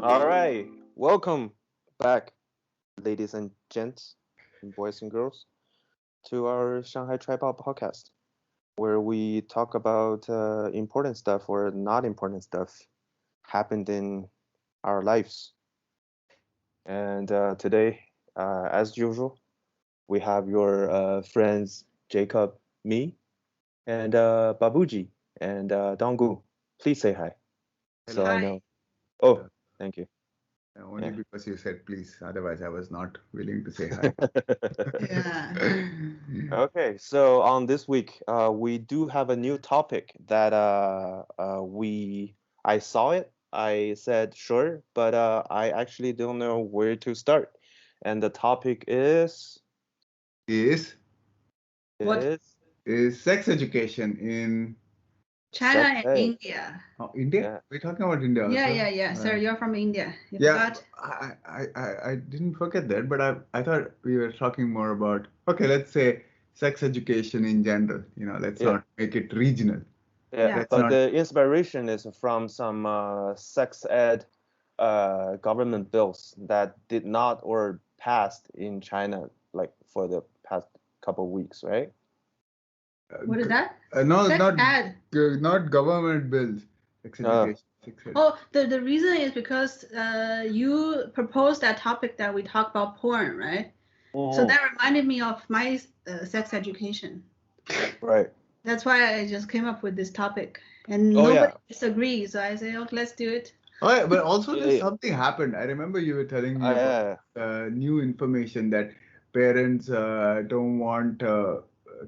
All right, welcome back, ladies and gents, and boys and girls, to our Shanghai Tripod podcast, where we talk about important stuff or not important stuff happened in our lives. And today, as usual, we have your friends Jacob, me, and Babuji and Donggu. Please say hi, so Hello. I Hi. know. Oh, Uh, thank you. Only Yeah. because you said please, otherwise I was not willing to say hi. Yeah. Okay, so on this week, we do have a new topic that I saw it. I said sure, but I actually don't know where to start. And the topic is What? is is sex education in China sex and ed. India. India? Yeah. We're talking about India Yeah, also. yeah, yeah. Sir, you're from India. You Yeah, forgot? I didn't forget that, but I thought we were talking more about, okay, let's say sex education in general. Let's Yeah, not make it regional. yeah. Yeah. Let's But not. the inspiration is from some sex ed government bills that did not or passed in China like for the past couple weeks, right? What is that? No, Sex ed. not government bills. Sex Uh, education, sex ed. Oh, the reason is because you proposed that topic that we talk about porn, right? So mhm, that reminded me of my sex education. right. That's why I just came up with this topic, and Oh nobody yeah. disagrees. So I say, okay, let's do it. Oh, yeah, but also Yeah, there's yeah. something happened. I remember you were telling me about Yeah. new information that parents don't want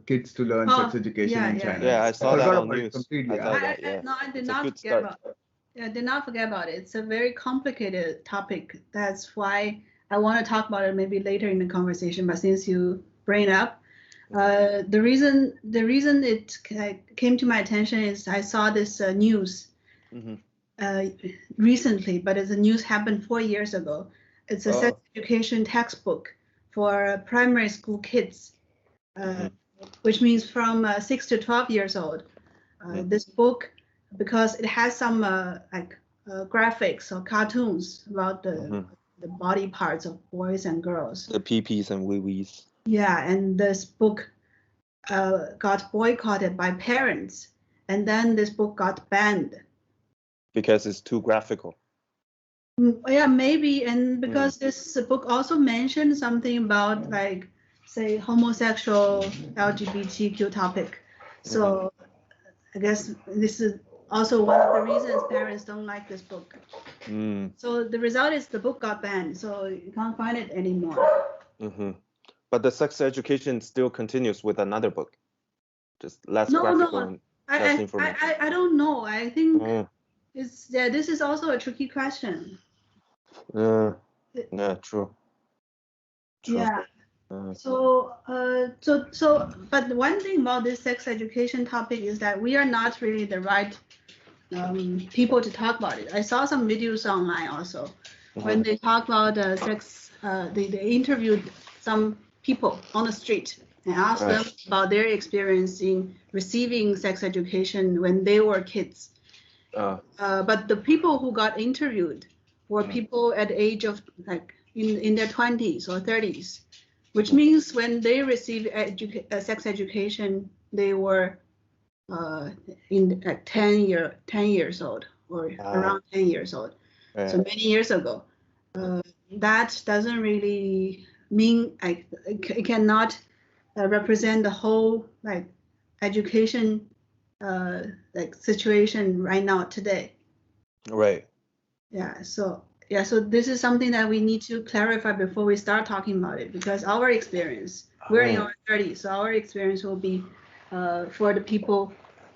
kids to learn sex Oh, education yeah, in yeah, China. yeah. Yeah, I I saw that forgot on about it news. I completely. saw I, that. I Yeah. no, I did It's a not good forget start. about it. Yeah, I did not forget about it. It's a very complicated topic. That's why I want to talk about it maybe later in the conversation. But since you bring it up, Hmm. the reason it came to my attention is I saw this news Hmm. uh, recently, but the news happened 4 years ago. It's a sex Oh. education textbook for primary school kids, uh, Hmm. which means from 6 to 12 years old. Hmm. This book, because it has some graphics or cartoons about the Hmm. the body parts of boys and girls. The PPs and wee wees. Yeah, and this book got boycotted by parents, and then this book got banned. Because it's too graphical. Yeah, maybe, and Mm. because this book also mentioned something about like say homosexual LGBTQ topic. Hmm. So I guess this is also one of the reasons parents don't like this book. Mm. So the result is the book got banned, so you can't find it anymore. Hmm. But the sex education still continues with another book, just less No, graphical no, and I less I I, information. I I don't know. I think Mm. it's yeah. This is also a tricky question. Yeah. Yeah. True. True. Yeah. Uh, But one thing about this sex education topic is that we are not really the right people to talk about it. I saw some videos online also when hmm. they talk about sex. They interviewed some people on the street and asked Right. them about their experience in receiving sex education when they were kids. Uh. But the people who got interviewed were Mm. people at the age of like in their 20s or 30s, which Hmm. means when they received sex education, they were in at 10 years old or Ah. around 10 years old. So Yeah. many years ago. Yeah. That doesn't really mean like it cannot represent the whole like education uh, like situation right now today. Right. So this is something that we need to clarify before we start talking about it because our experience, we're in Mm. our 30s, so our experience will be for the people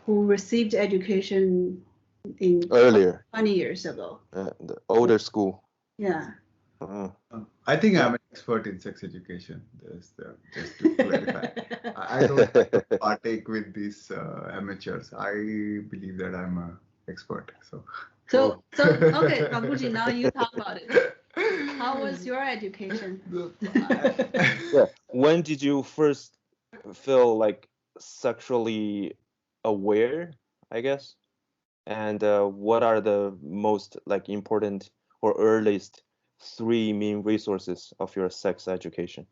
who received education in Earlier. 20 years ago. The older school. Yeah. Mm. I think Yeah. I'm an expert in sex education. Just to clarify, I don't like to partake with these amateurs. I believe that I'm an expert. So. Oh. Okay, Babuji, now you talk about it. How was your education? Yeah. When did you first feel like sexually aware, I guess? And what are the most like important or earliest 3 main resources of your sex education?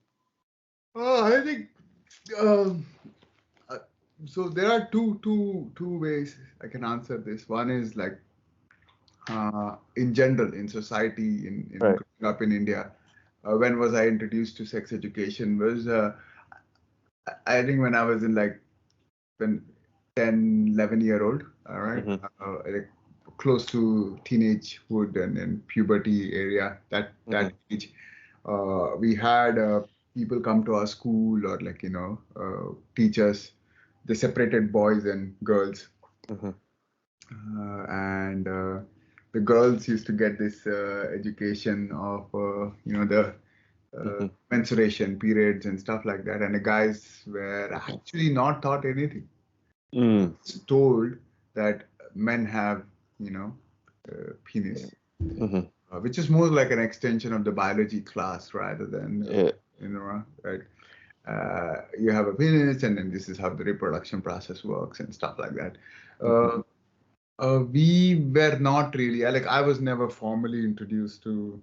I think um, so. There are two ways I can answer this. One is like in general in society in Right. growing up in India. When was I introduced to sex education? Was I think when I was in like when 10, 11-year-old, all right, like close to teenagehood and puberty area, that age, we had people come to our school or like teachers. They separated boys and girls, and the girls used to get this education of the menstruation periods and stuff like that, and the guys were actually not taught anything. It's told that men have penis, which is more like an extension of the biology class rather than right. You have a penis, and then this is how the reproduction process works and stuff like that. We were not really like I was never formally introduced to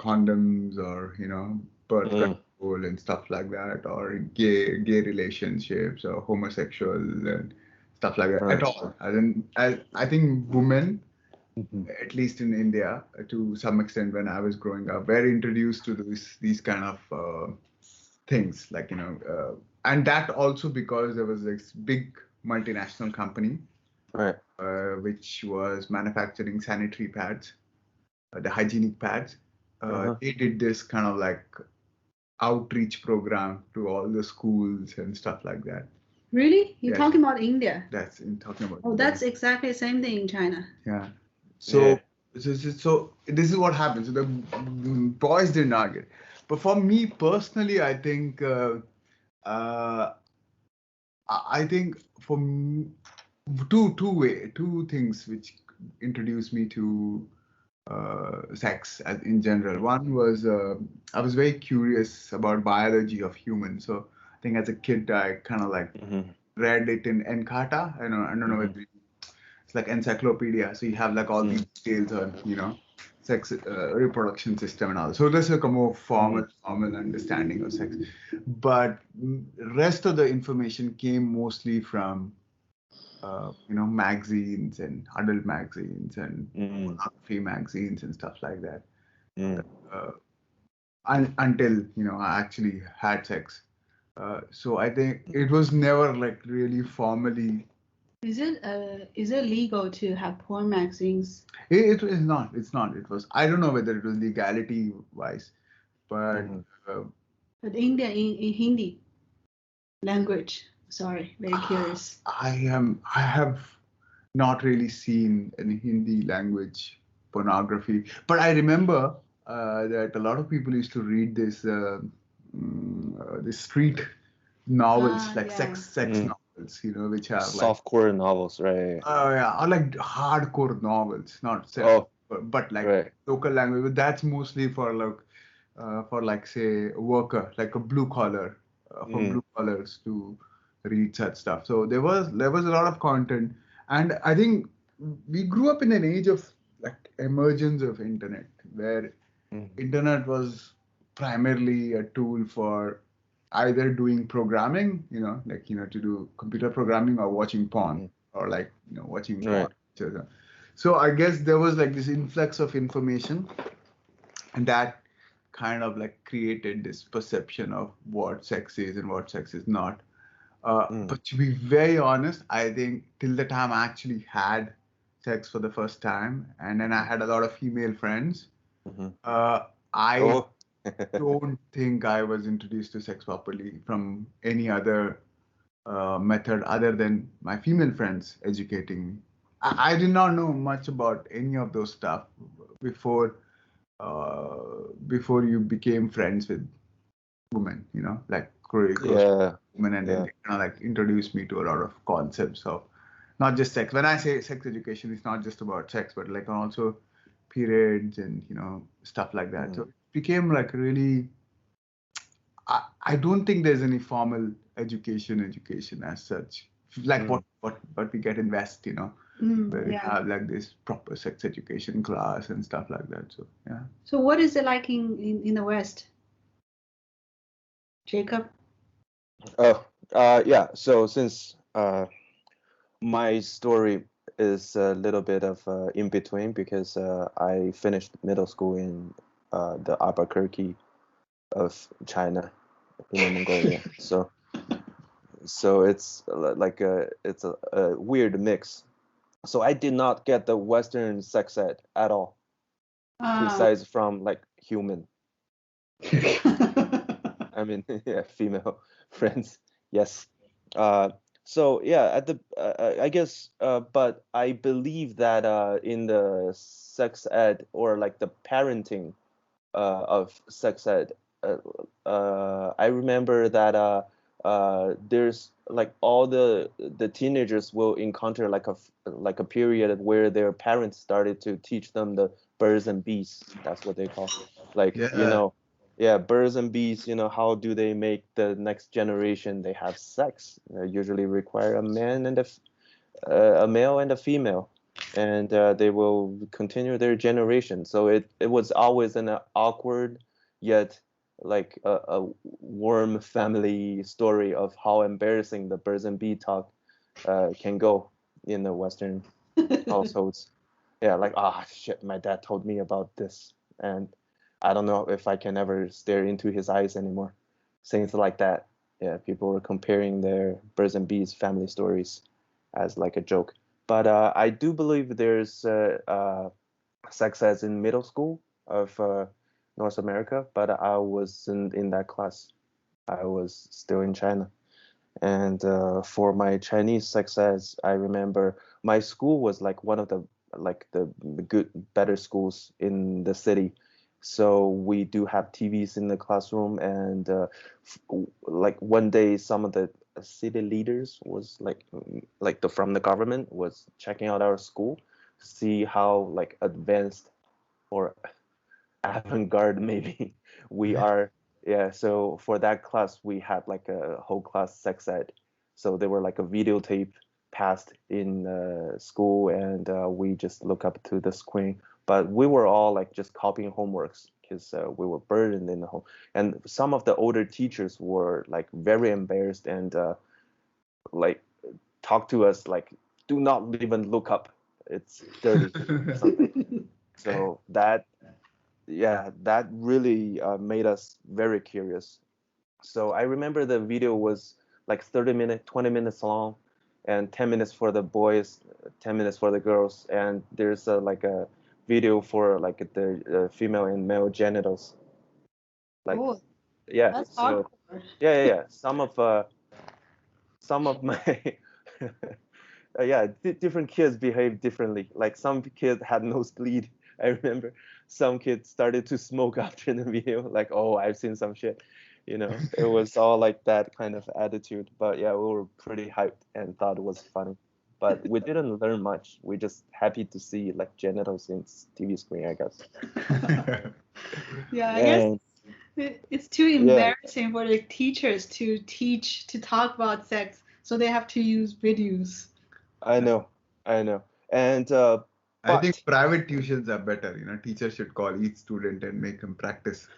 condoms or birth control and stuff like that, or gay relationships or homosexual and stuff like that at all. I think women, at least in India, to some extent, when I was growing up, were introduced to these kind of things, like and that also because there was this big multinational company, which was manufacturing sanitary pads, the hygienic pads. They did this kind of like outreach program to all the schools and stuff like that. Really? You're talking about India? That's talking about. Oh, that's exactly the same thing in China. Yeah. So this is what happens. So the boys did not get. But for me personally, I think for me, two things which introduced me to sex in general. One was I was very curious about biology of humans. So I think as a kid I kind of like read it in Encarta. I don't know whether it's like encyclopedia. So you have like all these details on sex reproduction system and all. So there's like a more formal understanding of sex. But rest of the information came mostly from magazines and adult magazines and pornography magazines and stuff like that. Until I actually had sex. So I think it was never like really formally. Is it legal to have porn magazines? It is not. It's not. It was. I don't know whether it was legality wise, but. But India in Hindi language. Sorry, very curious. I have not really seen any Hindi language pornography, but I remember that a lot of people used to read this street novels, like sex novels, which are softcore like novels, right? Oh yeah, or like hardcore novels, not sex, but like local language. But that's mostly for like say a worker, like a blue collar, for blue collars to read such stuff. So there was a lot of content, and I think we grew up in an age of like emergence of internet, where internet was primarily a tool for either doing programming, to do computer programming, or watching porn, or like watching porn. So I guess there was like this influx of information, and that kind of like created this perception of what sex is and what sex is not. But to be very honest, I think till the time I actually had sex for the first time, and then I had a lot of female friends, I don't think I was introduced to sex properly from any other method other than my female friends educating me. I did not know much about any of those stuff before you became friends with women, like women, and then they kind of like introduced me to a lot of concepts of not just sex. When I say sex education, it's not just about sex, but like also periods and stuff like that. So it became like really. I don't think there's any formal education as such, like what we get in West, where we have like this proper sex education class and stuff like that. So yeah. So what is it like in the West, Jacob? Oh, yeah. So since my story is a little bit of in between because I finished middle school in the Albuquerque of China, Inner Mongolia. So it's like it's a weird mix. So I did not get the Western sex ed at all, besides from like human. I mean, yeah, female friends. Yes. So yeah, at the I guess, but I believe that in the sex ed or like the parenting of sex ed, I remember that there's like all the teenagers will encounter like a period where their parents started to teach them the birds and bees. That's what they call, like yeah, birds and bees. How do they make the next generation? They have sex. Usually require a man and a male and a female, and they will continue their generation. So it was always an awkward yet like a warm family story of how embarrassing the birds and bee talk can go in the Western households. Yeah, like shit, my dad told me about this, and I don't know if I can ever stare into his eyes anymore. Things like that. Yeah, people were comparing their birds and bees family stories as like a joke. But I do believe there's sex ed in middle school of North America, but I wasn't in that class. I was still in China. And for my Chinese sex ed, I remember my school was like one of the better schools in the city. So we do have TVs in the classroom, and like one day some of the city leaders was like from the government was checking out our school, see how like advanced or avant-garde maybe we are. Yeah, so for that class we had like a whole class sex ed. So there were like a videotape passed in school, and we just look up to the screen, but we were all like just copying homeworks because we were burdened in the home. And some of the older teachers were like very embarrassed and like talk to us like, do not even look up, it's dirty or something. So that really made us very curious. So I remember the video was like 30 minutes, 20 minutes long, and 10 minutes for the boys, 10 minutes for the girls, and there's like a video for like the female and male genitals. Like, yeah, that's so hardcore. yeah. Some of my different kids behave differently. Like some kids had nosebleed. I remember some kids started to smoke after the video. Like, oh, I've seen some shit. It was all like that kind of attitude. But yeah, we were pretty hyped and thought it was funny. But we didn't learn much. We just happy to see like genitals in TV screen, I guess. Yeah, I guess it's too embarrassing for the teachers to teach, to talk about sex, so they have to use videos. I know. And I think private tuitions are better. Teachers should call each student and make them practice.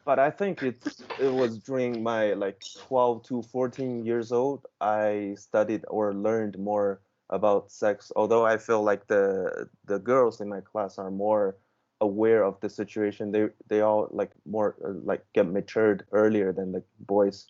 But I think it was during my like 12 to 14 years old, I studied or learned more about sex. Although I feel like the girls in my class are more aware of the situation. They all like more like get matured earlier than the boys.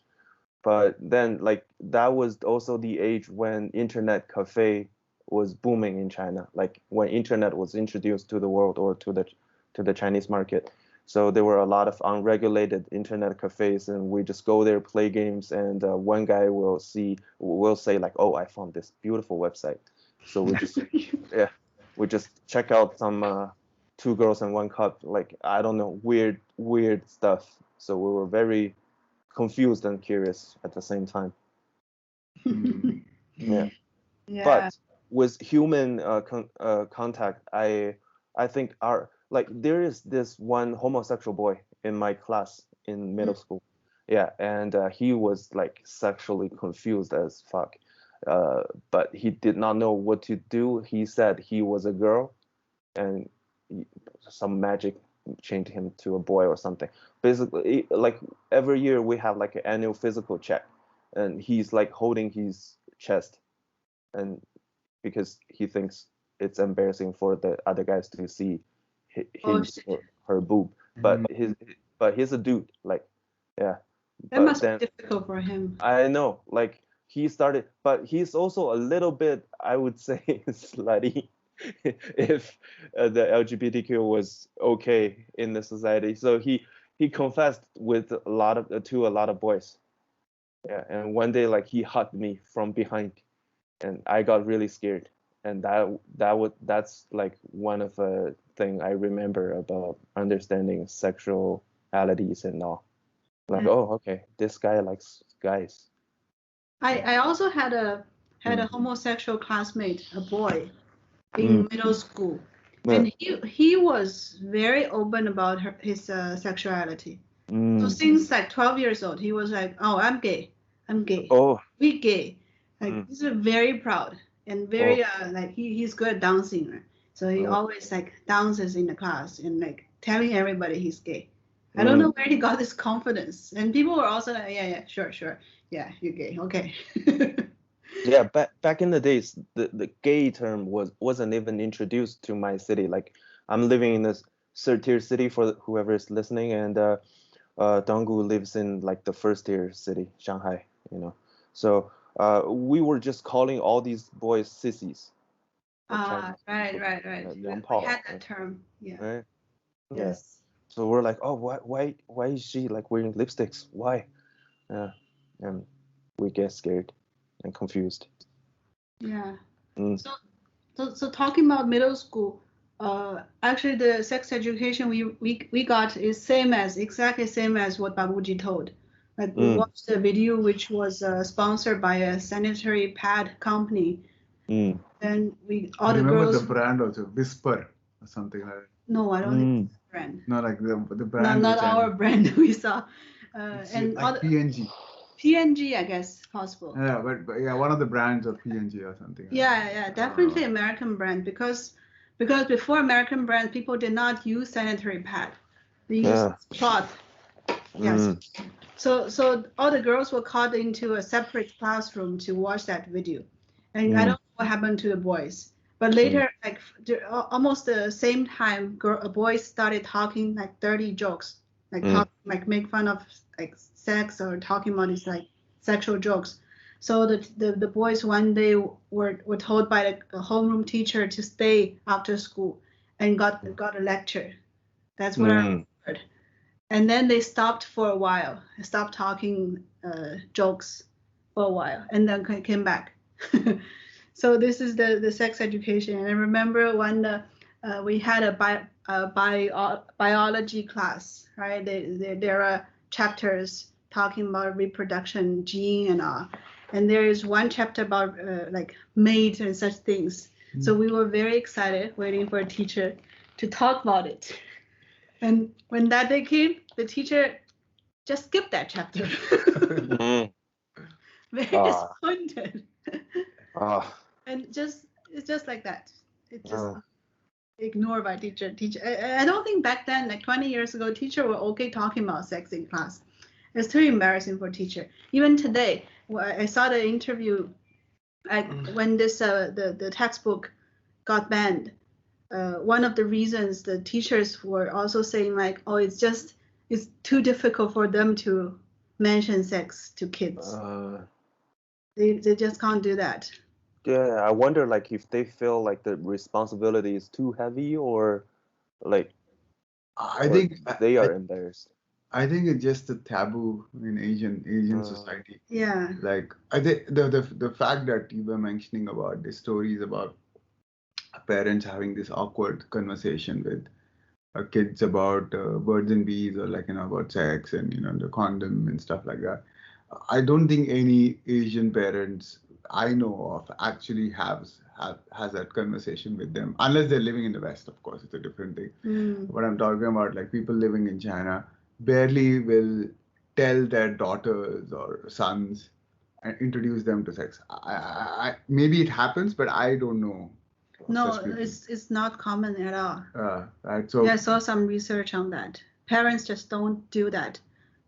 But then like that was also the age when internet cafe was booming in China. Like when internet was introduced to the world or to the Chinese market. So there were a lot of unregulated internet cafes, and we just go there, play games, and one guy will say like, "Oh, I found this beautiful website." So we just check out some two girls and one cup, like I don't know, weird stuff. So we were very confused and curious at the same time. Yeah. But with human contact, I think there is this one homosexual boy in my class in middle school. Yeah, and he was like sexually confused as fuck. but he did not know what to do. He said he was a girl, and some magic changed him to a boy or something. Basically, like every year we have like an annual physical check, and he's like holding his chest, and because he thinks it's embarrassing for the other guys to see his or her boob, but he's a dude, like, yeah. That must be difficult for him. I know, like he started, but he's also a little bit, I would say, slutty. If the LGBTQ was okay in the society, so he confessed with a lot of boys. Yeah, and one day like he hugged me from behind, and I got really scared. And that's like one of the thing I remember about understanding sexualities and all. Like, oh, okay, this guy likes guys. I also had a homosexual classmate, a boy, in middle school, and he was very open about his sexuality. So since like 12 years old, he was like, oh, I'm gay. Oh, we gay. Like he's very proud and very like he's good at dancing, right? So he always like dances in the class and like telling everybody he's gay. I don't know where he got this confidence. And people were also like, yeah, sure. Yeah, you're gay. Okay. Yeah, back in the days, the gay term wasn't even introduced to my city. Like I'm living in this third tier city for whoever is listening, and Donggu lives in like the first tier city, Shanghai, you know. So we were just calling all these boys sissies. Right. We had that term, yeah. Right? Yes. Yeah. So we're like, oh, why is she like wearing lipsticks? Why? Yeah, and we get scared and confused. Yeah. So talking about middle school, actually the sex education we got is exactly same as what Babuji told. Like we watched the video which was sponsored by a sanitary pad company. Then all the girls. Remember the brand also, Whisper or something like that. No, I don't think it's the brand. No, like the brand. Not our brand we saw. And like PNG. PNG, I guess, possible. Yeah, but yeah, one of the brands of PNG or something. Yeah, definitely American brand because before American brand, people did not use sanitary pad. They used cloth. Yes. So all the girls were called into a separate classroom to watch that video, and I don't know what happened to the boys. But later, like almost the same time, boys started talking like dirty jokes, like make fun of like sex or talking about these like sexual jokes. So the boys one day were told by the homeroom teacher to stay after school and got a lecture. That's what I heard. And then they stopped for a while, stopped talking jokes for a while, and then came back. So this is the sex education. And I remember when we had a biology class, right? There are chapters talking about reproduction, gene and all. And there is one chapter about like mates and such things. So we were very excited waiting for a teacher to talk about it. And when that day came, the teacher just skipped that chapter. Very disappointed. And it's just like that. It's just ignored by teacher. I don't think back then, like 20 years ago, teacher were okay talking about sex in class. It's too embarrassing for teacher. Even today, I saw the interview when this the textbook got banned. One of the reasons the teachers were also saying like, oh, it's too difficult for them to mention sex to kids. They just can't do that. Yeah, I wonder like if they feel like the responsibility is too heavy or like I think they are embarrassed. I think it's just a taboo in Asian society. Yeah. Like I think the fact that you were mentioning about the stories about parents having this awkward conversation with kids about birds and bees or like about sex and the condom and stuff like that. I don't think any Asian parents I know of actually has that conversation with them, unless they're living in the West. Of course, it's a different thing. What I'm talking about, like people living in China, barely will tell their daughters or sons and introduce them to sex. Maybe it happens, but I don't know. No, it's not common at all. Right. So yeah, I saw some research on that. Parents just don't do that.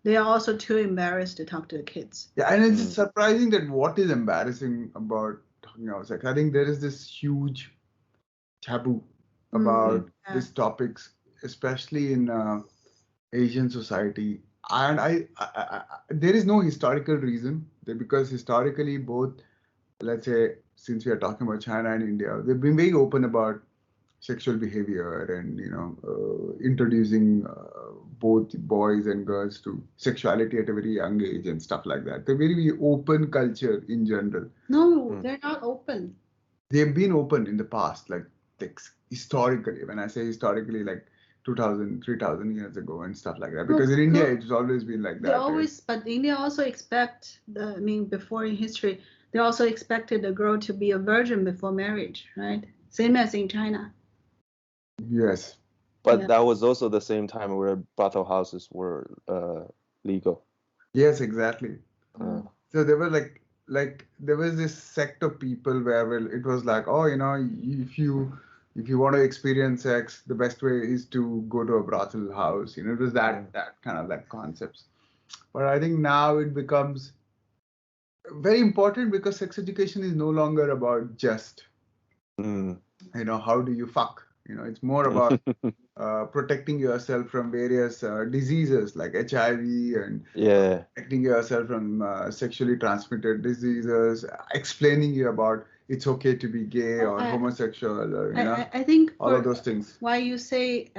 They are also too embarrassed to talk to the kids. Yeah, and it's surprising that what is embarrassing about talking about sex. I think there is this huge taboo about these topics, especially in Asian society. And there is no historical reason, because historically both, let's say, since we are talking about China and India, they've been very open about sexual behavior and introducing both boys and girls to sexuality at a very young age and stuff like that. They're very open culture in general. No, they're not open. They've been open in the past, like historically. When I say historically, like 2,000, 3,000 years ago and stuff like that. Because in India, it's always been like that. They always, right? But India also before in history, they also expected a girl to be a virgin before marriage, right? Same as in China. Yes. But that was also the same time where brothel houses were legal. Yes, exactly. So they were like there was this sect of people where it was like, oh, if you want to experience sex, the best way is to go to a brothel house. It was that kind of like concepts. But I think now it becomes very important because sex education is no longer about just how do you fuck. It's more about protecting yourself from various diseases like HIV and protecting yourself from sexually transmitted diseases, explaining you about it's okay to be gay or homosexual, or I think all of those things. Why you say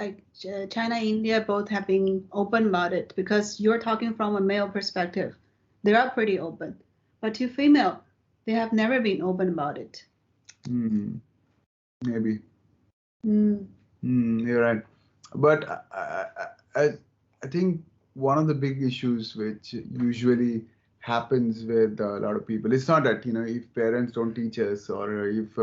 China and India both have been open about it, because you're talking from a male perspective. They are pretty open, but to female, they have never been open about it. Maybe. You're right. But I think one of the big issues which usually happens with a lot of people, it's not that, if parents don't teach us or if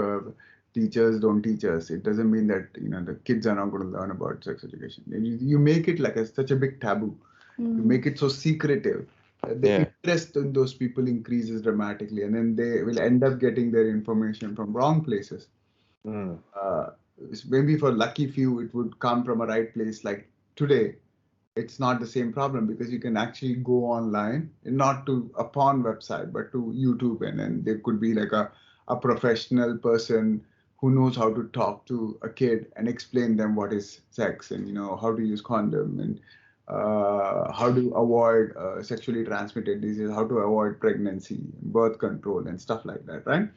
teachers don't teach us, it doesn't mean that, the kids are not going to learn about sex education. You make it like such a big taboo. You make it so secretive. The interest in those people increases dramatically, and then they will end up getting their information from wrong places. Maybe for lucky few, it would come from a right place. Like today, it's not the same problem because you can actually go online, and not to a porn website, but to YouTube, and then there could be like a professional person who knows how to talk to a kid and explain them what is sex and how to use condom and how to avoid sexually transmitted disease, how to avoid pregnancy, birth control, and stuff like that, right?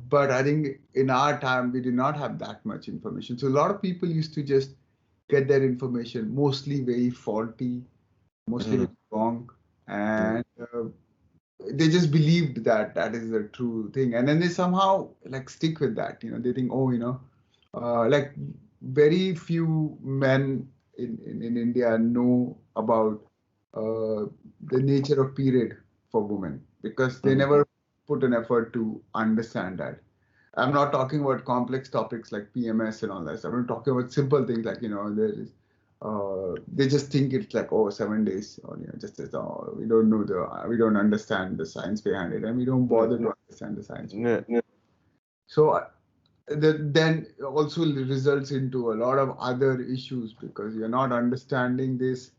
But I think in our time, we did not have that much information. So a lot of people used to just get their information mostly very faulty, mostly very wrong. And they just believed that is the true thing. And then they somehow like stick with that. They think, like very few men in India know about the nature of period for women because they never put an effort to understand that. I'm not talking about complex topics like PMS and all that stuff. I'm talking about simple things like, there is, they just think it's like, 7 days, or just as, we don't know we don't understand the science behind it, and we don't bother to understand the science behind it. So then also results into a lot of other issues because you're not understanding this.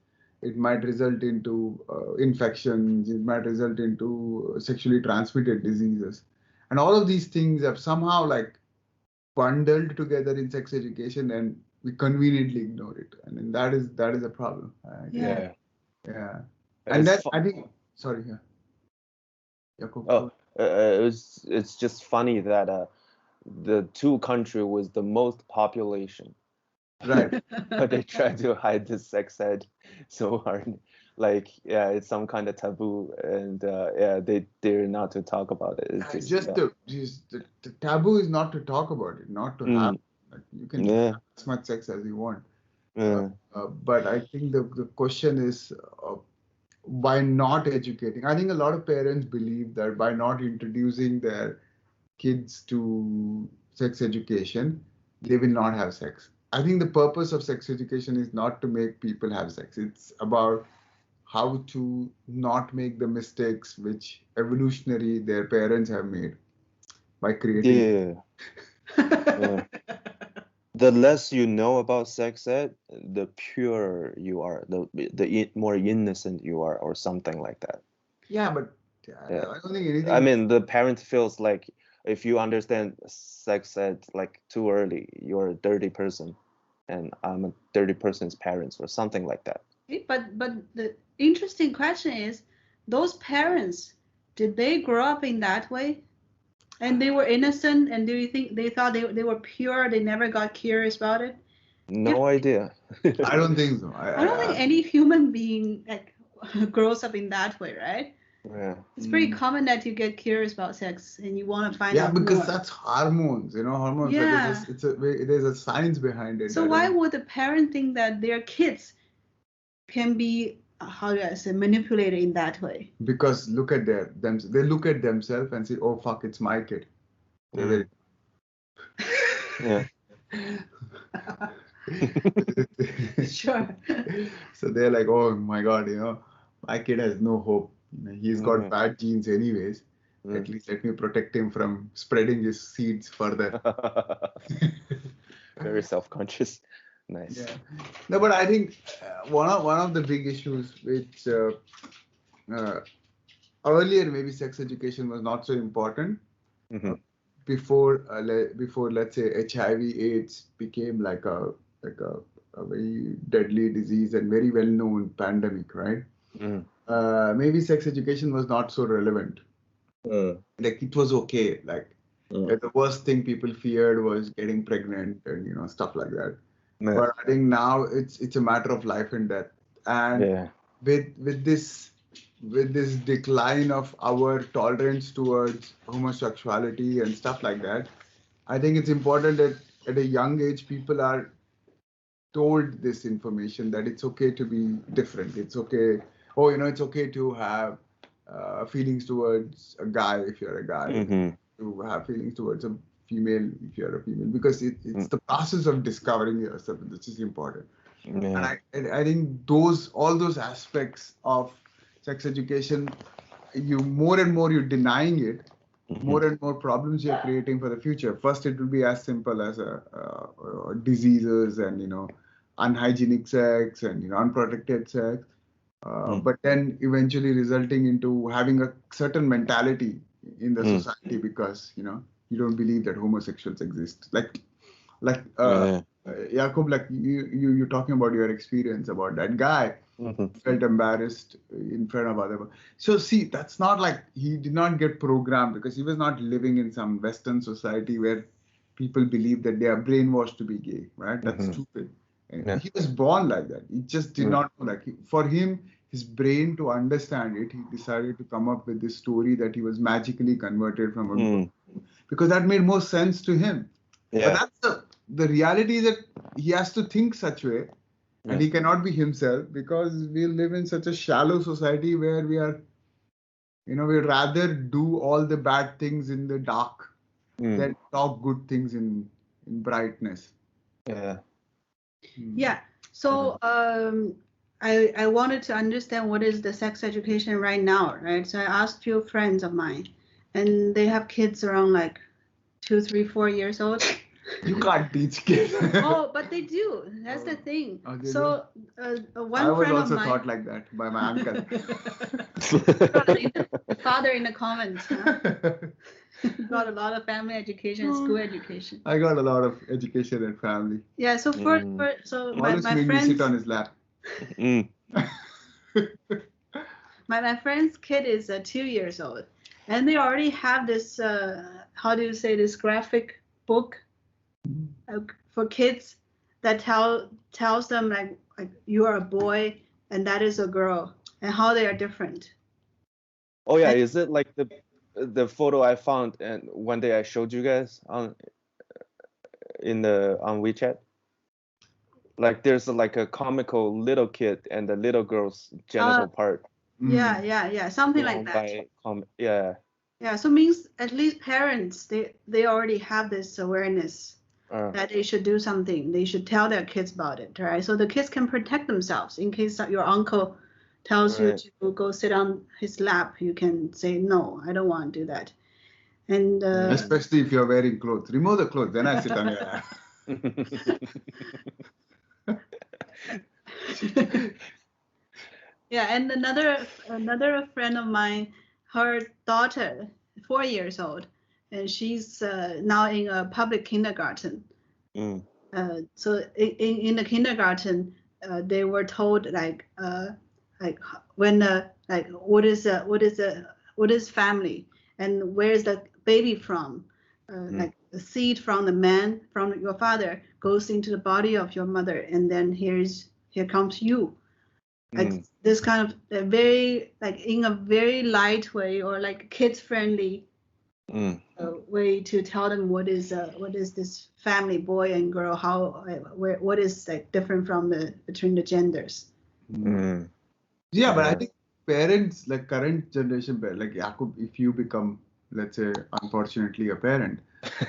It might result into infections. It might result into sexually transmitted diseases. And all of these things have somehow like bundled together in sex education, and we conveniently ignore it. And then that is a problem. Yeah. And that I think. Sorry. Yeah. It's just funny that the two country with the most population, right? But they try to hide the sex ed so hard. Like, it's some kind of taboo, and they dare not to talk about it. It's the taboo is not to talk about it, not to have. Like, you can have as much sex as you want. But I think the question is why not educating? I think a lot of parents believe that by not introducing their kids to sex education, they will not have sex. I think the purpose of sex education is not to make people have sex. It's about how to not make the mistakes which evolutionary their parents have made by creating. Yeah. The less you know about sex ed, the purer you are, the more innocent you are, or something like that. Yeah, but Yeah. I don't think anything. I mean, the parent feels like if you understand sex ed like too early, you're a dirty person, and I'm a dirty person's parents, or something like that. But the interesting question is, those parents, did they grow up in that way? And they were innocent, and do you think they thought they were pure? They never got curious about it? No idea. I don't think so. I don't think any human being like grows up in that way, right? Yeah. It's pretty common that you get curious about sex and you want to find out Yeah, because more. that's hormones, hormones. Yeah. Like there's a science behind it. So why would the parent think that their kids can be, how do I say, manipulated in that way? Because look at they look at themselves and say, oh fuck, it's my kid. Yeah. Sure. So they're like, oh my god, my kid has no hope. He's got bad genes anyways. At least let me protect him from spreading his seeds further. Very self-conscious. Nice. Yeah. No, but I think one of the big issues which earlier maybe sex education was not so important. Mm-hmm. Before let's say HIV/AIDS became like a very deadly disease and very well known pandemic, right? Maybe sex education was not so relevant. Like it was okay. Like the worst thing people feared was getting pregnant and stuff like that. Yeah. But I think now it's a matter of life and death. And with this decline of our tolerance towards homosexuality and stuff like that, I think it's important that at a young age people are told this information that it's okay to be different. It's okay. Oh, it's okay to have feelings towards a guy if you're a guy. Mm-hmm. To have feelings towards a female if you're a female, because it's the process of discovering yourself which is important. Yeah. And I think all those aspects of sex education, more and more you're denying it, more and more problems you're creating for the future. First, it will be as simple as diseases and unhygienic sex and unprotected sex, but then eventually resulting into having a certain mentality in the society because you don't believe that homosexuals exist. Jacob, like you're talking about your experience about that guy felt embarrassed in front of other. So see, that's not like he did not get programmed because he was not living in some Western society where people believe that they are brainwashed to be gay, right? That's stupid. And he was born like that. He just did not know. Like for him, his brain to understand it, he decided to come up with this story that he was magically converted from a because that made more sense to him. Yeah. But that's the reality is that he has to think such way, and he cannot be himself because we live in such a shallow society where we are, we'd rather do all the bad things in the dark than talk good things in brightness. Yeah. Yeah. So I wanted to understand what is the sex education right now, right? So I asked a few friends of mine, and they have kids around like 2, 3, 4 years old. You can't teach kids. Oh, but they do. That's the thing. Oh, so one I was friend also of mine, taught like that by my uncle. Father in the comments. Huh? Got a lot of family education, school education. I got a lot of education and family. Yeah. So so my friends me sit on his lap. my friend's kid is 2 years old, and they already have this. How do you say this graphic book for kids that tells them like you are a boy and that is a girl and how they are different. Oh yeah, is it like the photo I found and one day I showed you guys on WeChat? Like there's like a comical little kid and the little girl's genital part. Yeah, something like that. Yeah, so means at least parents they already have this awareness that they should do something. They should tell their kids about it, right? So the kids can protect themselves in case your uncle tells you to go sit on his lap, you can say, no, I don't want to do that. And especially if you're wearing clothes. Remove the clothes, then I sit on your lap. Yeah, and another friend of mine, her daughter, 4 years old, and she's now in a public kindergarten. So in the kindergarten, they were told like when like what is family and where's the baby from, like the seed from the man from your father goes into the body of your mother, and then here comes you. Like this kind of very like in a very light way or like kids friendly way to tell them what is this family, boy and girl, how what is like different from between the genders. Yeah, but I think parents, like current generation, like Jakub, if you become, let's say, unfortunately a parent,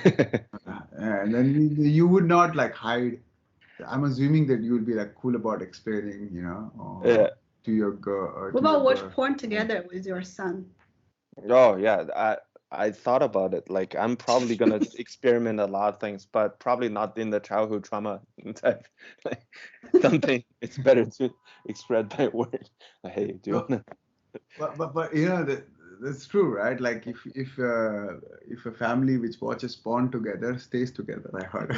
and then you would not like hide. I'm assuming that you would be like cool about explaining, to your girl. What about watch porn together with your son? Oh yeah, I thought about it. Like I'm probably gonna experiment a lot of things, but probably not in the childhood trauma type. Like something it's better to express by word. Like, hey, do you wanna? But that's true, right? Like if a family which watches porn together stays together, I heard.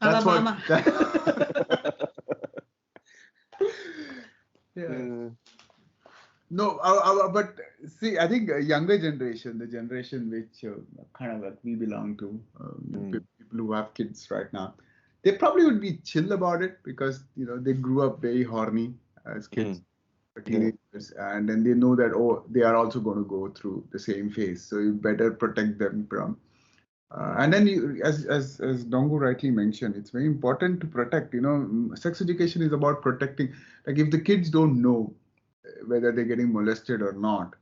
That's what. Yeah. No, but see, I think a younger generation, the generation which kind of like we belong to, people who have kids right now, they probably would be chill about it because they grew up very horny as kids, teenagers, and then they know that they are also going to go through the same phase, so you better protect them from. And then, as Dongu rightly mentioned, it's very important to protect. Sex education is about protecting. Like if the kids don't know whether they're getting molested or not,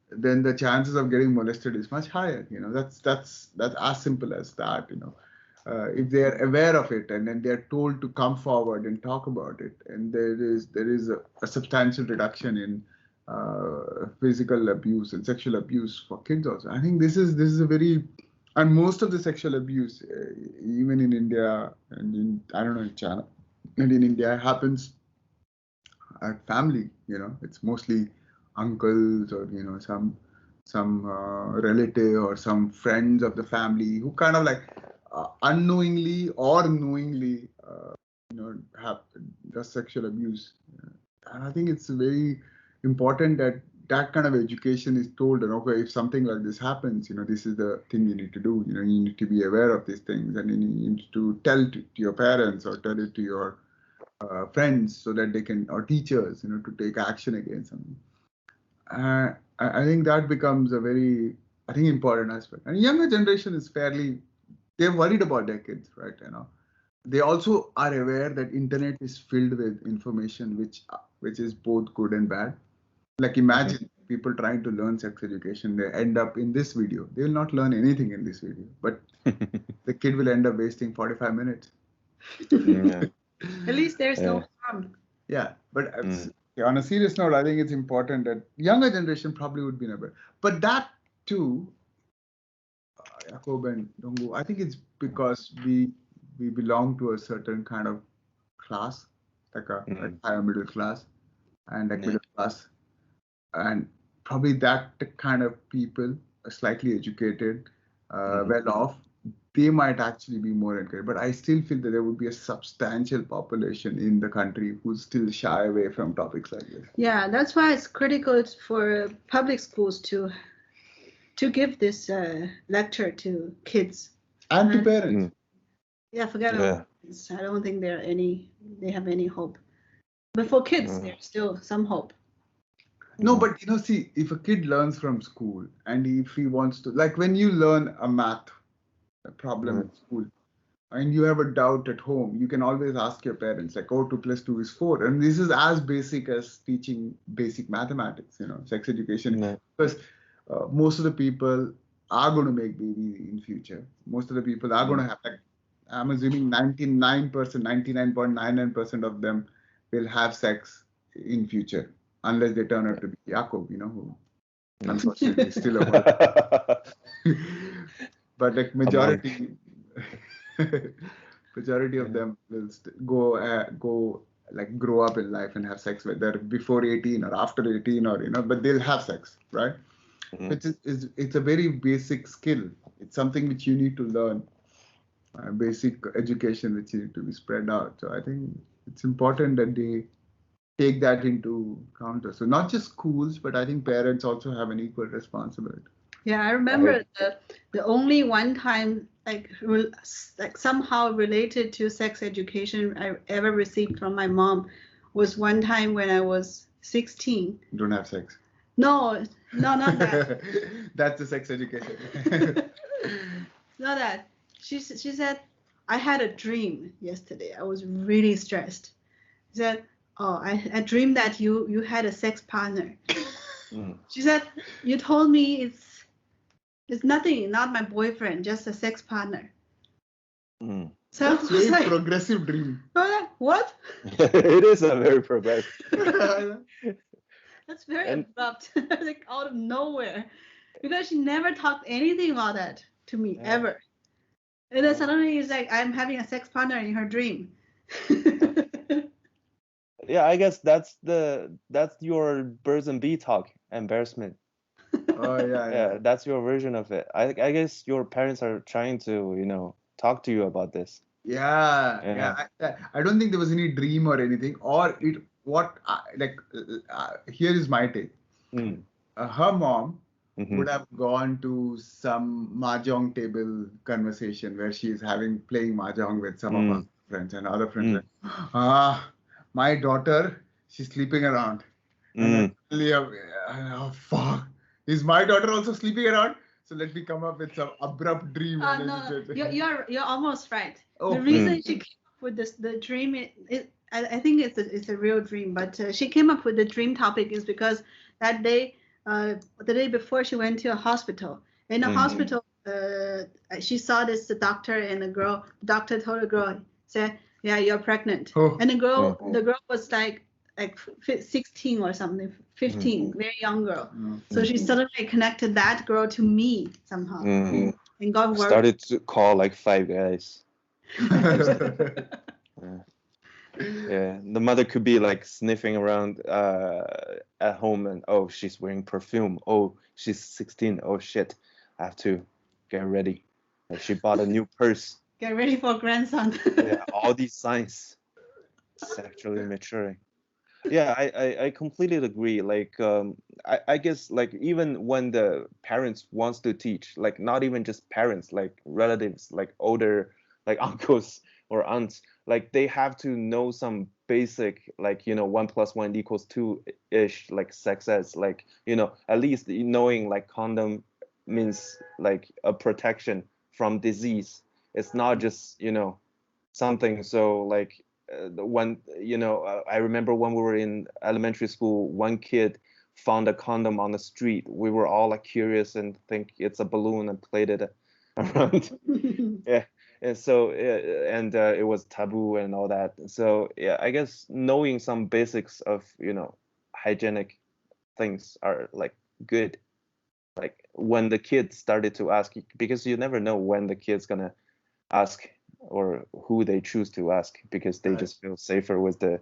then the chances of getting molested is much higher. That's as simple as that. If they are aware of it and then they are told to come forward and talk about it, and there is a substantial reduction in physical abuse and sexual abuse for kids also. I think this is a very, and most of the sexual abuse, even in India and in in China and in India, happens at family. It's mostly uncles or some relative or some friends of the family who kind of like unknowingly or knowingly have the sexual abuse. And I think it's very important that kind of education is told, and okay, if something like this happens, this is the thing you need to do. You need to be aware of these things, and you need to tell to your parents or tell it to your friends so that they can, or teachers, to take action against something. I think that becomes a very, important aspect. And younger generation is they're worried about their kids, right? They also are aware that internet is filled with information which is both good and bad. Like imagine people trying to learn sex education, they end up in this video. They will not learn anything in this video, but the kid will end up wasting 45 minutes. At least there's no harm. Yeah, but on a serious note, I think it's important that younger generation probably would be aware. But that too, Jakob and Dongu, I think it's because we belong to a certain kind of class, like a higher middle class and like middle class, and probably that kind of people, slightly educated, well off, they might actually be more encouraged. But I still feel that there would be a substantial population in the country who still shy away from topics like this. Yeah, that's why it's critical for public schools to give this lecture to kids and to parents. Yeah, forget about kids. I don't think they have any hope. But for kids, there's still some hope. No, but see, if a kid learns from school and if he wants to, like when you learn a math problem in school and you have a doubt at home, you can always ask your parents, like, 2 + 2 is 4. And this is as basic as teaching basic mathematics, sex education. Because most of the people are going to make babies in future. Most of the people are going to have, like, I'm assuming 99%, 99.99% of them will have sex in future, unless they turn out to be Jakob, who unfortunately is still a work. But like majority of them will go like grow up in life and have sex, whether before 18 or after 18 or but they'll have sex, right? Which it's a very basic skill. It's something which you need to learn, basic education which need to be spread out. So I think it's important that they take that into account. So not just schools, but I think parents also have an equal responsibility. Yeah, I remember the only one time like somehow related to sex education I ever received from my mom was one time when I was 16. You don't have sex. No, not that. That's the sex education. Not that. She said, I had a dream yesterday. I was really stressed. She said, oh, I dreamed that you had a sex partner. She said, you told me it's nothing, not my boyfriend, just a sex partner. So that's a very like, progressive dream. What? It is a very progressive. That's very abrupt, like out of nowhere, because she never talked anything about that to me ever. And then suddenly it's like I'm having a sex partner in her dream. Yeah, I guess that's your birds and bee talk embarrassment. Oh yeah. That's your version of it. I guess your parents are trying to talk to you about this. Yeah. I don't think there was any dream or anything, or here is my take. Her mom would have gone to some mahjong table conversation where she is playing mahjong with some of her friends, and other friends my daughter, she's sleeping around. And oh, fuck. Is my daughter also sleeping around? So let me come up with some abrupt dream. No. You're almost right. The reason she came up with the dream, I think it's a real dream, but she came up with the dream topic is because that day, the day before, she went to a hospital. In the hospital, she saw this doctor and the girl. The doctor told the girl, said, "Yeah, you're pregnant." And the girl was like 16 or something, 15, very young girl. So she suddenly connected that girl to me somehow, and got worried. Started to call like 5 guys. Yeah, the mother could be like sniffing around at home, and oh, she's wearing perfume. Oh, she's 16. Oh shit, I have to get ready. And she bought a new purse. Get ready for grandson. Yeah, all these signs. Sexually maturing. Yeah, I completely agree. Like I guess like even when the parents wants to teach, like not even just parents, like relatives, like older, like uncles or aunts, like they have to know some basic, like 1 + 1 = 2 ish, like sex ed, like at least knowing like condom means like a protection from disease. It's not just something so like when I remember when we were in elementary school, one kid found a condom on the street. We were all like curious and think it's a balloon and played it around. Yeah. And so it was taboo and all that. So yeah, I guess knowing some basics of hygienic things are like good. Like when the kids started to ask, because you never know when the kid's gonna ask or who they choose to ask, because they just feel safer with the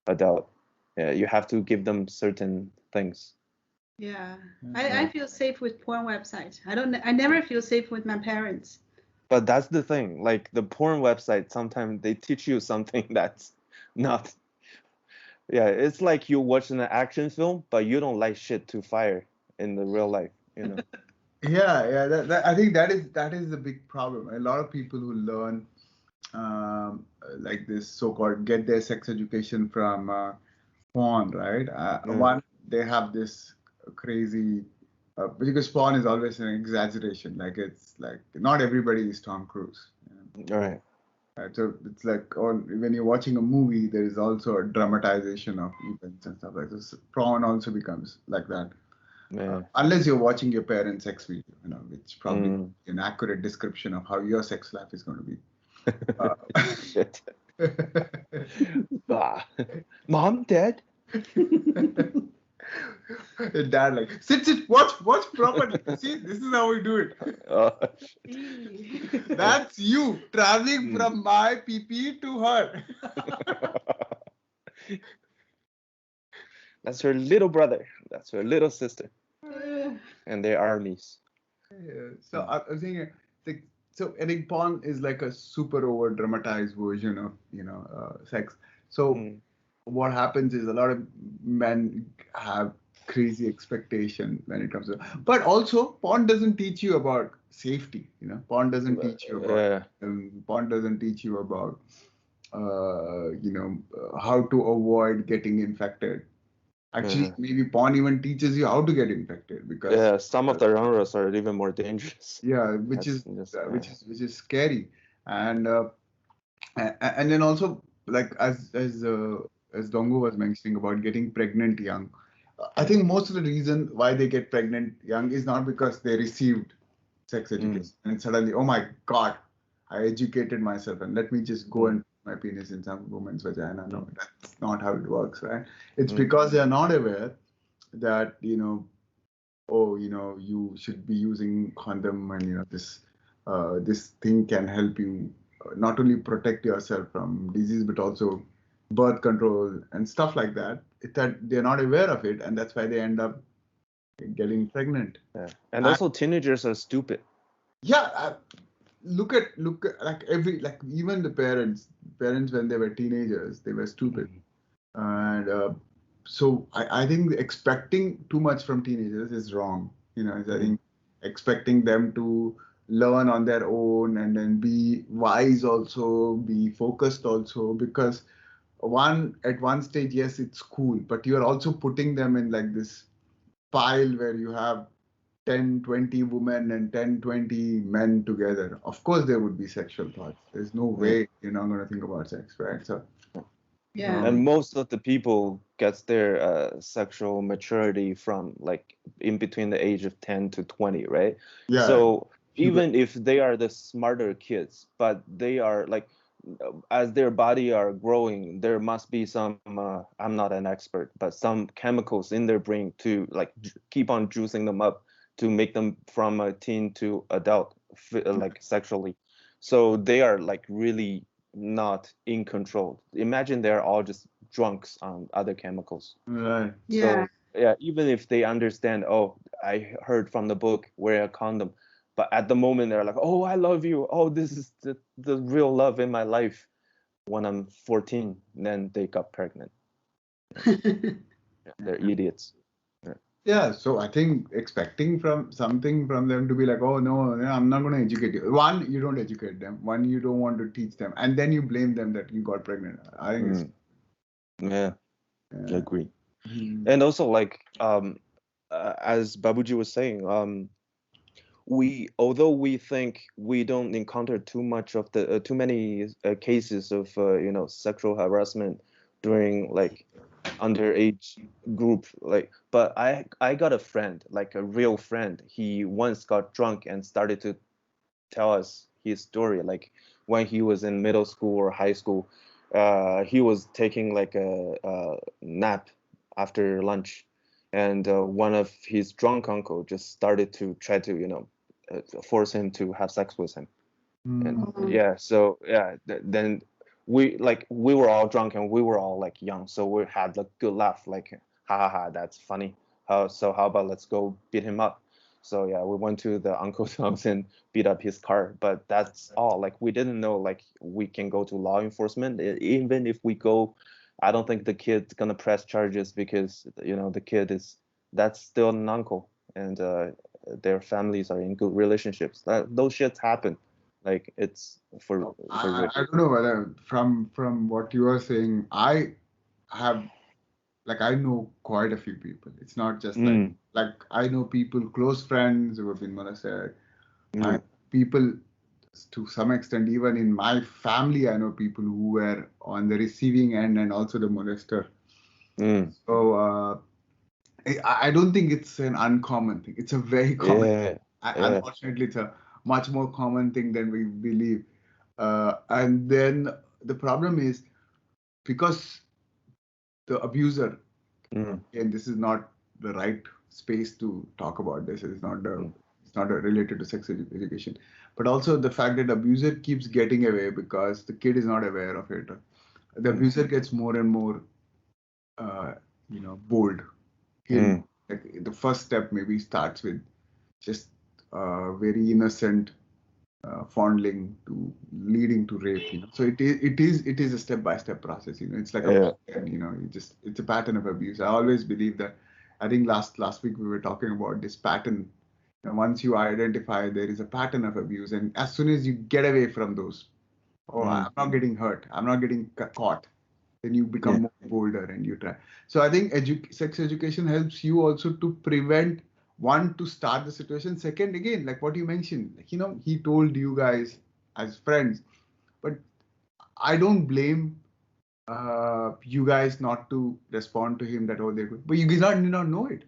adult. Yeah, you have to give them certain things. Yeah, I feel safe with porn websites. I never feel safe with my parents. But that's the thing, like the porn website, sometimes they teach you something that's not. Yeah, it's like you're watching an action film, but you don't like shit to fire in the real life, Yeah. I think that is the big problem. A lot of people who learn like this so-called get their sex education from porn, right? One, they have this crazy because porn is always an exaggeration. Like it's like not everybody is Tom Cruise. Right. So it's like when you're watching a movie, there is also a dramatization of events and stuff like this. Porn also becomes like that. Unless you're watching your parents' sex video, which probably an accurate description of how your sex life is going to be. Shit. Mom, Dad, Dad like, sit, watch properly. See, this is how we do it. That's you traveling from my PP to her. That's her little brother. That's her little sister. And they're armies. Yeah. So I was thinking, so I think porn is like a super over dramatized version of sex. So what happens is a lot of men have crazy expectation when it comes to, but also porn doesn't teach you about safety. Porn doesn't teach you about porn doesn't teach you about how to avoid getting infected. Actually, maybe porn even teaches you how to get infected, because some of the genres are even more dangerous. Yeah, which is scary, and then also, like as Dongo was mentioning about getting pregnant young, I think most of the reason why they get pregnant young is not because they received sex education and suddenly, oh my God, I educated myself and let me just go and put my penis in some woman's vagina. No, that's not how it works, right? It's because they are not aware that you should be using condom, and this thing can help you not only protect yourself from disease but also birth control and stuff like that. It's that they're not aware of it, and that's why they end up getting pregnant. And also teenagers are stupid. Yeah, look at even the parents when they were teenagers, they were stupid. And so I think expecting too much from teenagers is wrong. I think expecting them to learn on their own and then be wise also, be focused also, because at one stage, yes, it's cool, but you're also putting them in like this pile where you have 10, 20 women and 10, 20 men together. Of course, there would be sexual thoughts. There's no way you're not going to think about sex, right? So. Yeah. And most of the people gets their sexual maturity from like in between the age of 10 to 20, right? Yeah. So even if they are the smarter kids, but they are like, as their body are growing, there must be some, I'm not an expert, but some chemicals in their brain to like keep on juicing them up to make them from a teen to adult, like sexually. So they are like really not in control. Imagine they're all just drunks on other chemicals. Right. Yeah. So yeah, even if they understand, oh, I heard from the book, wear a condom, but at the moment they're like, oh, I love you. Oh, this is the real love in my life. When I'm 14, then they got pregnant. They're idiots. Yeah, so I think expecting something from them to be like, oh no, I'm not going to educate you. One, you don't educate them. One, you don't want to teach them, and then you blame them that you got pregnant. I think it's I agree. And also, like as Babuji was saying, although we think we don't encounter too many cases of sexual harassment during like underage group, but I got a friend, like a real friend. He once got drunk and started to tell us his story, like when he was in middle school or high school. He was taking like a nap after lunch, and one of his drunk uncle just started to try to force him to have sex with him. And then we were all drunk and we were all like young, so we had a good laugh, like ha ha ha, that's funny. How about let's go beat him up? So yeah, we went to the uncle's house and beat up his car, but that's all. Like we didn't know like we can go to law enforcement. Even if we go, I don't think the kid's gonna press charges, because the kid that's still an uncle, and their families are in good relationships. Those shits happen. Like it's for I don't know whether from what you are saying, I know quite a few people. It's not just like I know people, close friends who have been molested. People to some extent, even in my family, I know people who were on the receiving end and also the molester. So I don't think it's an uncommon thing. It's a very common thing. Unfortunately, it's a much more common thing than we believe. And then the problem is, because the abuser And this is not the right space to talk about this. It's not related to sex education. But also the fact that abuser keeps getting away because the kid is not aware of it. The abuser gets more and more, bold. Like the first step maybe starts with just very innocent fondling to leading to rape. So it is a step-by-step process. It's like a pattern. It's a pattern of abuse. I always believe that. I think last week we were talking about this pattern. Once you identify there is a pattern of abuse, and as soon as you get away from those, I'm not getting hurt, I'm not getting caught, then you become more bolder and you try. So I think sex education helps you also to prevent, one, to start the situation. Second, again, like what you mentioned, he told you guys as friends, but I don't blame you guys not to respond to him that, oh, they're good. But you guys did not know it.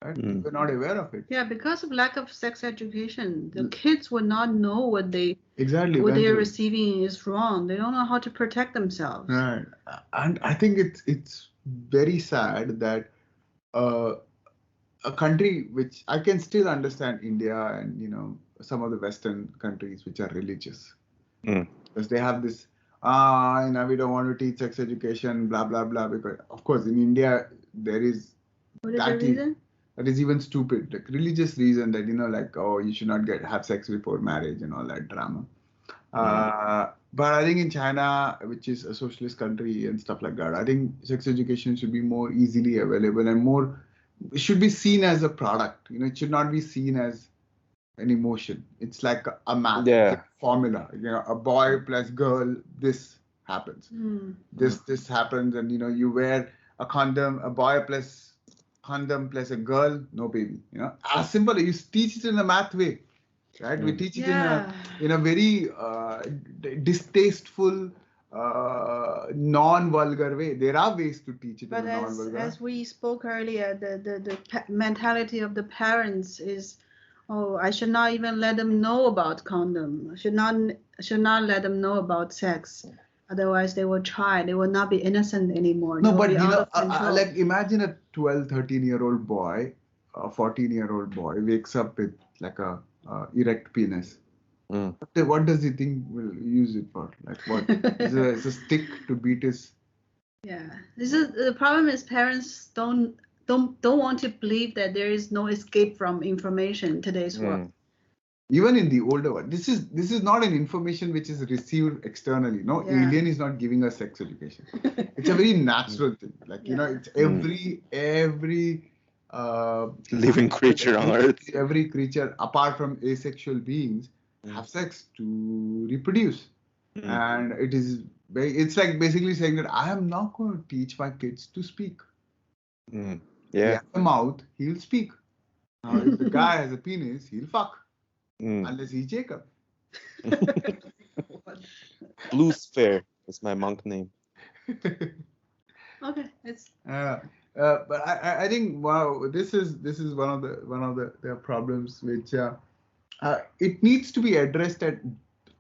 Right? You were not aware of it. Yeah, because of lack of sex education, the kids would not know what they are receiving is wrong. They don't know how to protect themselves. Right, and I think it's very sad that a country which I can still understand, India and some of the Western countries which are religious, because they have this we don't want to teach sex education, blah blah blah. Because of course in India there is what is the reason? That is even stupid, like religious reason that like, oh, you should not have sex before marriage and all that drama. But I think in China, which is a socialist country and stuff like that, I think sex education should be more easily available and it should be seen as a product. It should not be seen as an emotion. It's like a math formula. A boy plus girl, this happens. This happens, and you wear a condom. A boy plus condom plus a girl, no baby. As simple. You teach it in a math way, right? We teach it in a very distasteful, non-vulgar way. There are ways to teach it in a non-vulgar. But as we spoke earlier, the mentality of the parents is, oh, I should not even let them know about condom. I should not let them know about sex. Otherwise, they will try. They will not be innocent anymore. No, but like imagine a 12, 13-year-old boy, a 14-year-old boy wakes up with like a erect penis. What does he think will use it for? Like what? It's a stick to beat his. Yeah, the problem is parents don't want to believe that there is no escape from information in today's world. Even in the older one, this is not an information which is received externally. No, alien is not giving us sex education. It's a very natural thing. Like it's every living creature on earth. Every creature apart from asexual beings have sex to reproduce, and it's like basically saying that I am not going to teach my kids to speak. He has a mouth, he'll speak. Now, if the guy has a penis, he'll fuck. Unless he's Jacob. Blue Sphere is my monk name. Okay, it's. But I think this is one of the problems which it needs to be addressed at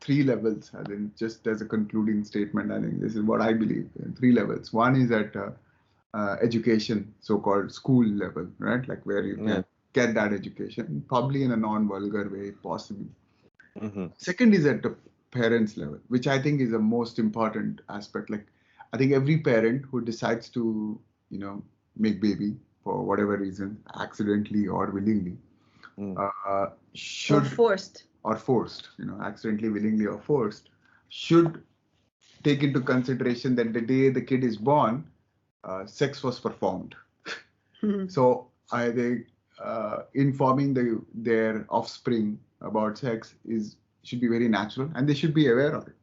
3 levels. I think just as a concluding statement, I think this is what I believe in 3 levels. One is at education, so-called school level, right? Like where you can get that education, probably in a non-vulgar way, possibly. Second is at the parents level, which I think is the most important aspect. Like I think every parent who decides to, make baby for whatever reason, accidentally or willingly, should or forced, accidentally, willingly or forced, should take into consideration that the day the kid is born, sex was performed. So I think informing their offspring about sex should be very natural, and they should be aware of it.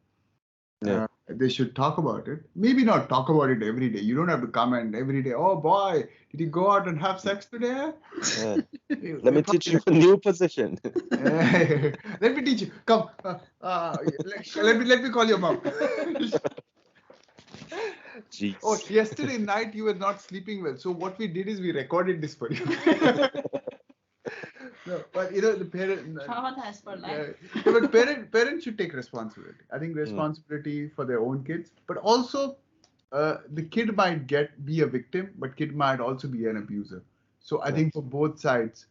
They should talk about it. Maybe not talk about it every day. You don't have to comment every day. Oh boy, did you go out and have sex today? Let me teach you a new position. Let me teach you. Come. Let me call your mom. Jeez. Oh, yesterday night you were not sleeping well. So what we did is we recorded this for you. No, but the parent. Traumatized for life. But parents should take responsibility. I think responsibility for their own kids, but also the kid might be a victim, but kid might also be an abuser. So I think for both sides,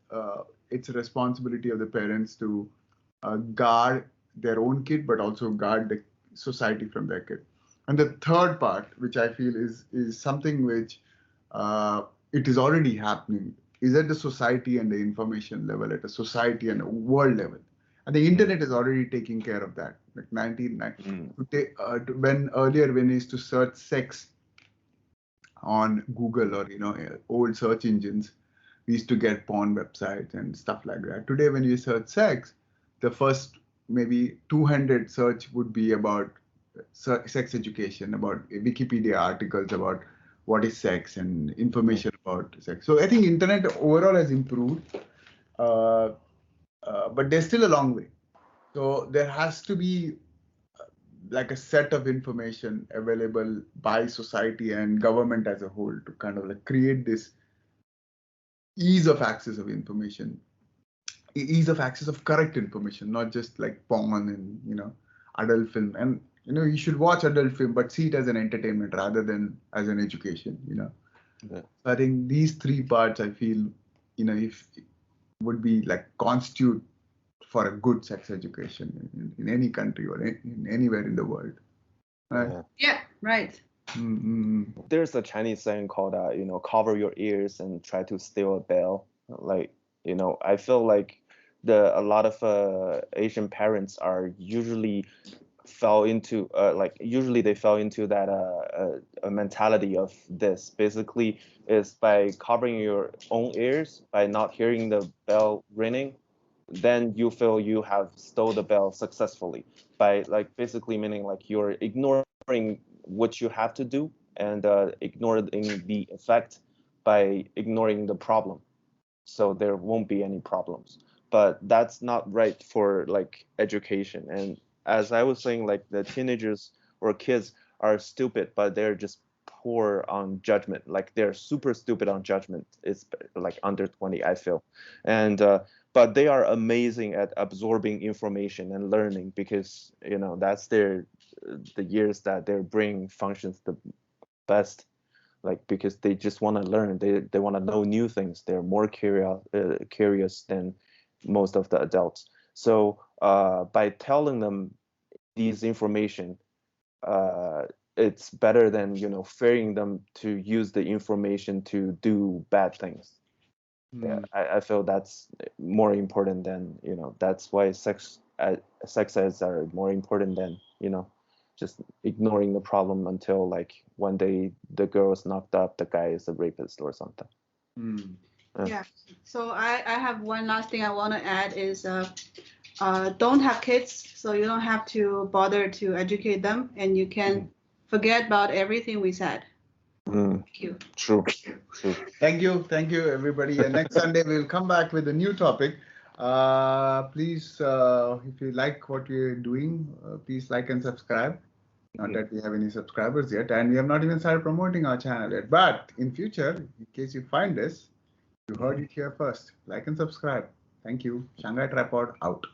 it's a responsibility of the parents to guard their own kid, but also guard the society from their kid. And the third part, which I feel is something which it is already happening, is at the society and the information level, at a society and a world level. And the internet is already taking care of that. Like when earlier when we used to search sex on Google or old search engines, we used to get porn websites and stuff like that. Today, when you search sex, the first maybe 200 search would be about sex education, about Wikipedia articles about what is sex and information about sex. So I think internet overall has improved, but there's still a long way. So there has to be like a set of information available by society and government as a whole to kind of like create this ease of access of information, ease of access of correct information, not just like porn and adult film. And you should watch adult film, but see it as an entertainment rather than as an education. So I think these three parts, I feel, if would be like constitute for a good sex education in any country or in anywhere in the world. Right? Yeah, right. Mm-hmm. There's a Chinese saying called, cover your ears and try to steal a bell. Like, I feel like a lot of Asian parents are usually fell into that a mentality of this. Basically, is by covering your own ears, by not hearing the bell ringing, then you feel you have stole the bell successfully. By basically meaning you're ignoring what you have to do and ignoring the effect by ignoring the problem. So there won't be any problems. But that's not right for education. And as I was saying, the teenagers or kids are stupid, but they're just poor on judgment. They're super stupid on judgment. It's under 20, I feel. And but they are amazing at absorbing information and learning, because that's the years that their brain functions the best, because they just want to learn. They want to know new things. They're more curious than most of the adults. So by telling them these information, it's better than fearing them to use the information to do bad things. Yeah, I feel that's more important than that's why sex eds are more important than just ignoring the problem until one day the girl is knocked up, the guy is a rapist or something. Yeah. So I have one last thing I want to add is don't have kids, so you don't have to bother to educate them, and you can forget about everything we said. Thank you. True. Thank you, everybody. And next Sunday we'll come back with a new topic. Please, if you like what we're doing, please like and subscribe. Not that we have any subscribers yet, and we have not even started promoting our channel yet. But in future, in case you find this, you heard it here first. Like and subscribe. Thank you. Shanghai Tripod out.